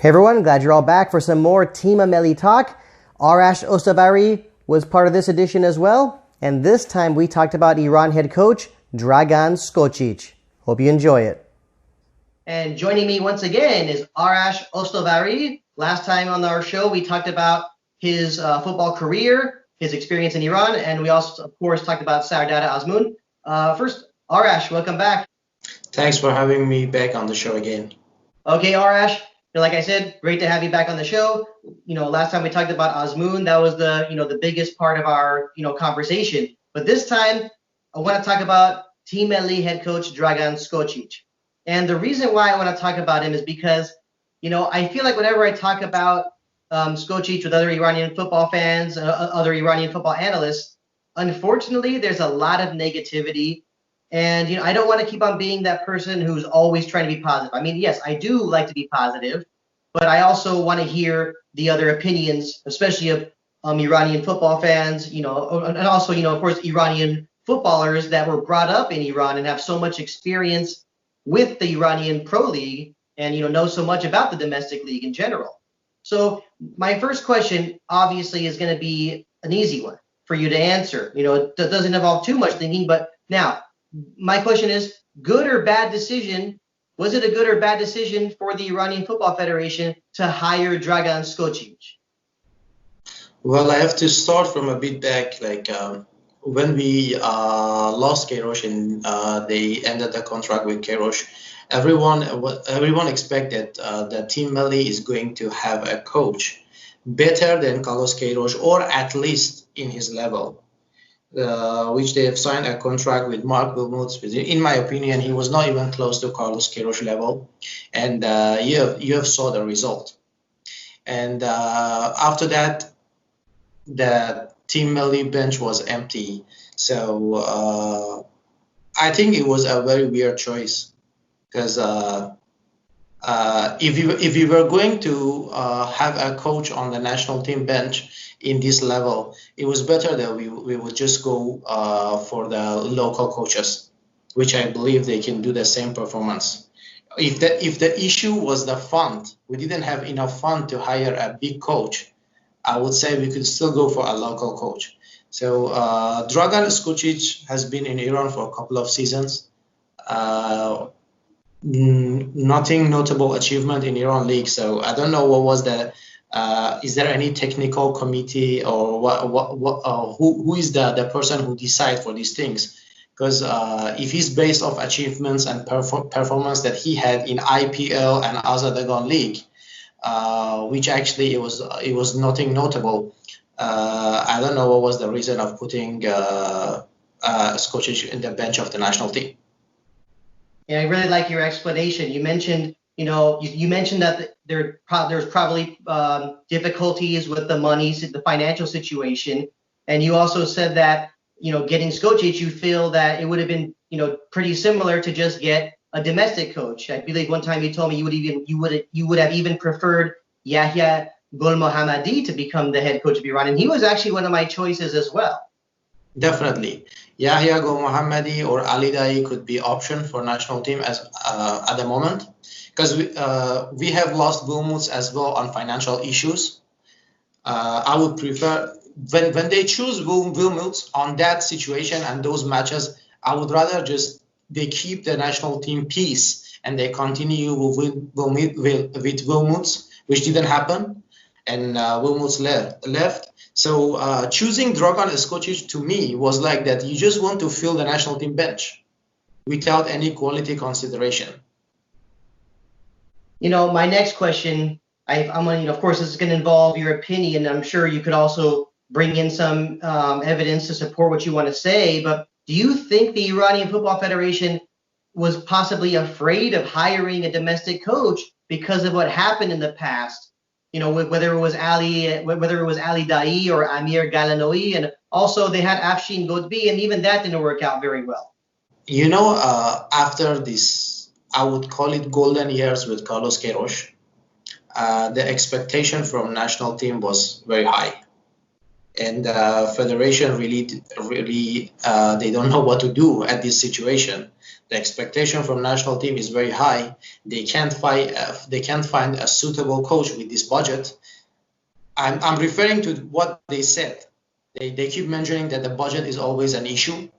Hey everyone, glad you're all back for some more Team Melli Talk. Arash Ostovari was part of this edition as well, and this time we talked about Iran head coach Dragan Skocic. Hope you enjoy it. And joining me once again is Arash Ostovari. Last time on our show we talked about his football career, his experience in Iran, and we also, of course, talked about Sardar Azmoun. First, Arash, welcome back. Thanks for having me back on the show again. Okay, Arash. Like I said, great to have you back on the show. Last time we talked about Azmoun, that was the biggest part of our, conversation. But this time, I want to talk about Team Melli head coach Dragan Skocic. And the reason why I want to talk about him is because, I feel like whenever I talk about Skocic with other Iranian football fans, other Iranian football analysts, unfortunately, there's a lot of negativity. And, I don't want to keep on being that person who's always trying to be positive. I mean, yes, I do like to be positive, but I also want to hear the other opinions, especially of Iranian football fans, and also, of course, Iranian footballers that were brought up in Iran and have so much experience with the Iranian Pro League and, know so much about the domestic league in general. So my first question, obviously, is going to be an easy one for you to answer. It doesn't involve too much thinking, but now, my question is, good or bad decision? Was it a good or bad decision for the Iranian Football Federation to hire Dragan Skocic? Well, I have to start from a bit back. When we lost Queiroz and they ended the contract with Queiroz, everyone expected that Team Melli is going to have a coach better than Carlos Queiroz, or at least in his level. Which they have signed a contract with Mark Wilmots. In my opinion, he was not even close to Carlos Queiroz level, and you have saw the result. And after that, the Team Melli bench was empty. So I think it was a very weird choice, because if you were going to have a coach on the national team bench in this level, it was better that we would just go for the local coaches, which I believe they can do the same performance. If the issue was the fund, we didn't have enough fund to hire a big coach, I would say we could still go for a local coach. So Dragan Skocic has been in Iran for a couple of seasons. Nothing notable achievement in Iran league. So I don't know what was the. Is there any technical committee, or who is the person who decides for these things? Because if he's based off achievements and performance that he had in IPL and Azerbaijan League, which actually it was nothing notable. I don't know what was the reason of putting Skočić in the bench of the national team. Yeah, I really like your explanation. You mentioned, you mentioned that there's probably difficulties with the money, the financial situation, and you also said that getting Skocic, you feel that it would have been pretty similar to just get a domestic coach. I believe one time you told me you would have even preferred Yahya Gol Mohammadi to become the head coach of Iran, and he was actually one of my choices as well. Definitely. Yahya Gol Mohammadi or Ali Dai could be option for national team as at the moment, because we have lost Wilmots as well on financial issues. I would prefer when they choose Wilmots on that situation and those matches, I would rather just they keep the national team peace and they continue with Wilmots, which didn't happen, and Wilmots left. So choosing Dragan Skocic to me was like that. You just want to fill the national team bench without any quality consideration. My next question, I'm going to, of course, this is going to involve your opinion. I'm sure you could also bring in some evidence to support what you want to say. But do you think the Iranian Football Federation was possibly afraid of hiring a domestic coach because of what happened in the past? Whether it was Ali Dai or Amir Galanoi, and also they had Afshin Godbi, and even that didn't work out very well. After this, I would call it golden years with Carlos Queiroz, the expectation from national team was very high. and federation really they don't know what to do at this situation. The expectation from national team is very high. They can't find a suitable coach with this budget. I'm referring to what they said. They keep mentioning that the budget is always an issue.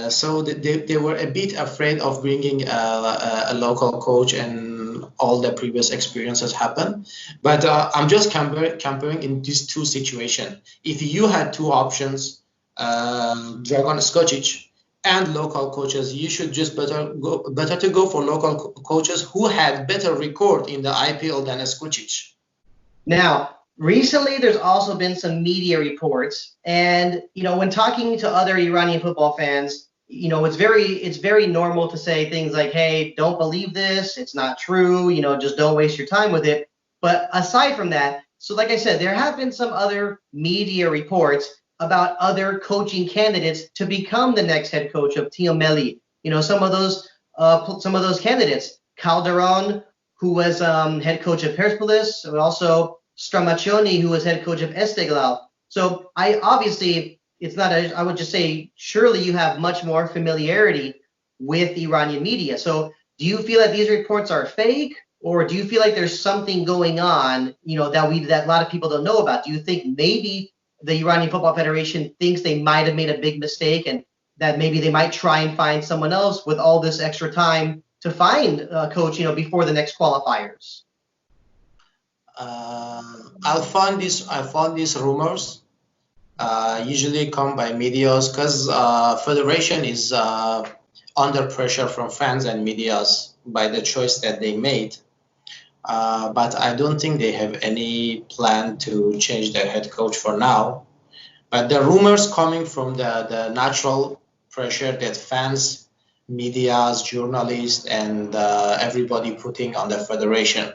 So they were a bit afraid of bringing a local coach, and all the previous experiences happened. But I'm just comparing in these two situations. If you had two options, Dragan Skocic and local coaches, you should just better to go for local coaches who had better record in the IPL than Skočić. Now, recently, there's also been some media reports, and when talking to other Iranian football fans, it's very normal to say things like, "Hey, don't believe this. It's not true. Just don't waste your time with it." But aside from that, so like I said, there have been some other media reports about other coaching candidates to become the next head coach of Team Melli. Some of those candidates, Calderon, who was head coach of Persepolis, and also Stramaccioni, who was head coach of Esteghlal. So I would just say, surely you have much more familiarity with Iranian media. So do you feel that these reports are fake, or do you feel like there's something going on, that a lot of people don't know about? Do you think maybe the Iranian Football Federation thinks they might have made a big mistake, and that maybe they might try and find someone else with all this extra time to find a coach, before the next qualifiers? I found these rumors usually come by medias, because federation is under pressure from fans and medias by the choice that they made. But I don't think they have any plan to change their head coach for now. But the rumors coming from the natural pressure that fans, medias, journalists, and everybody putting on the federation.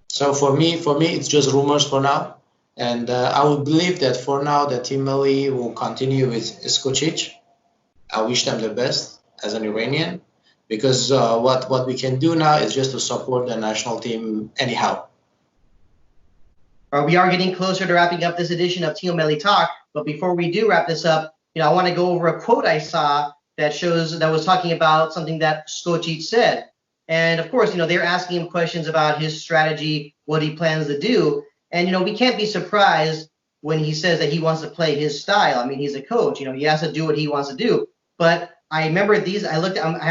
So for me, it's just rumors for now. And I would believe that for now, the Team Melli will continue with Skočić. I wish them the best as an Iranian, because what we can do now is just to support the national team anyhow. We are getting closer to wrapping up this edition of Team Melli Talk. But before we do wrap this up, I want to go over a quote I saw that was talking about something that Skočić said. And of course, they're asking him questions about his strategy, what he plans to do. And, we can't be surprised when he says that he wants to play his style. I mean, he's a coach, he has to do what he wants to do. But I remember I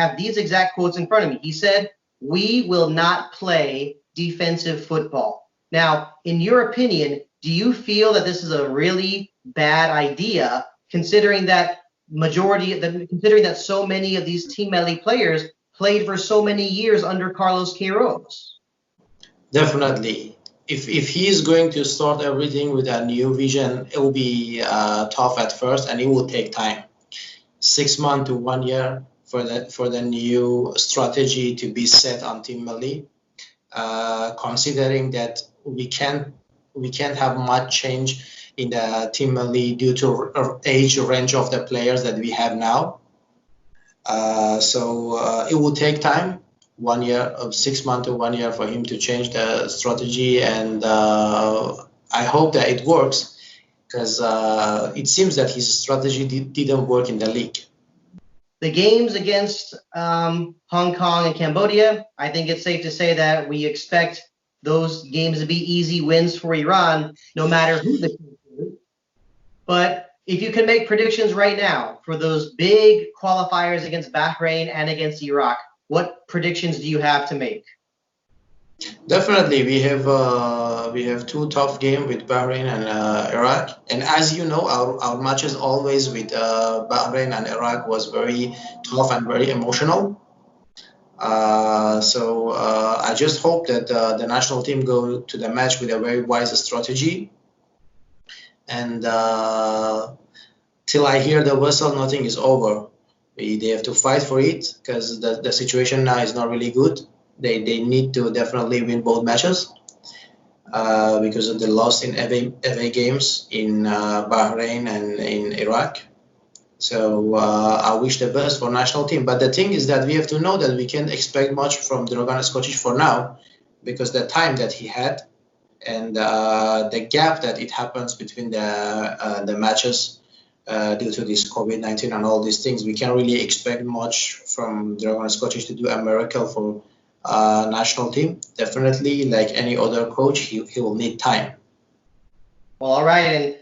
have these exact quotes in front of me. He said, "We will not play defensive football." Now, in your opinion, do you feel that this is a really bad idea, considering that so many of these Team Melli players played for so many years under Carlos Queiroz? Definitely. If he is going to start everything with a new vision, it will be tough at first, and it will take time. 6 months to 1 year for the new strategy to be set on Team Melli. Considering that we can't have much change in the Team Melli due to age range of the players that we have now. So it will take time, 1 year, of 6 months to 1 year, for him to change the strategy, and I hope that it works, because it seems that his strategy didn't work in the league. The games against Hong Kong and Cambodia, I think it's safe to say that we expect those games to be easy wins for Iran, no matter who the coach is. But if you can make predictions right now for those big qualifiers against Bahrain and against Iraq, what predictions do you have to make? Definitely, we have two tough games with Bahrain and Iraq, and as you know, our matches always with Bahrain and Iraq was very tough and very emotional. So I just hope that the national team go to the match with a very wise strategy, and till I hear the whistle, nothing is over. They have to fight for it, because the situation now is not really good. They need to definitely win both matches because of the loss in away games in Bahrain and in Iraq. So I wish the best for national team. But the thing is that we have to know that we can't expect much from Dragan Skocic for now, because the time that he had, and the gap that it happens between the matches due to this COVID-19 and all these things, we can't really expect much from Dragan Skocic to do a miracle for national team. Definitely, like any other coach, he will need time. Well, all right, and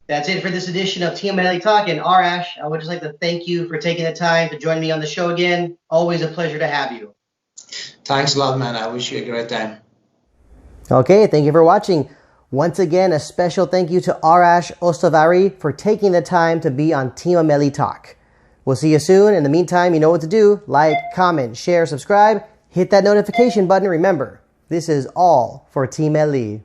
that's it for this edition of Team Melli Talk. And Arash, I would just like to thank you for taking the time to join me on the show again. Always a pleasure to have you. Thanks a lot, man. I wish you a great time. Okay, thank you for watching. Once again, a special thank you to Arash Ostovari for taking the time to be on Team Melli Talk. We'll see you soon. In the meantime, you know what to do. Like, comment, share, subscribe. Hit that notification button. Remember, this is all for Team Melli.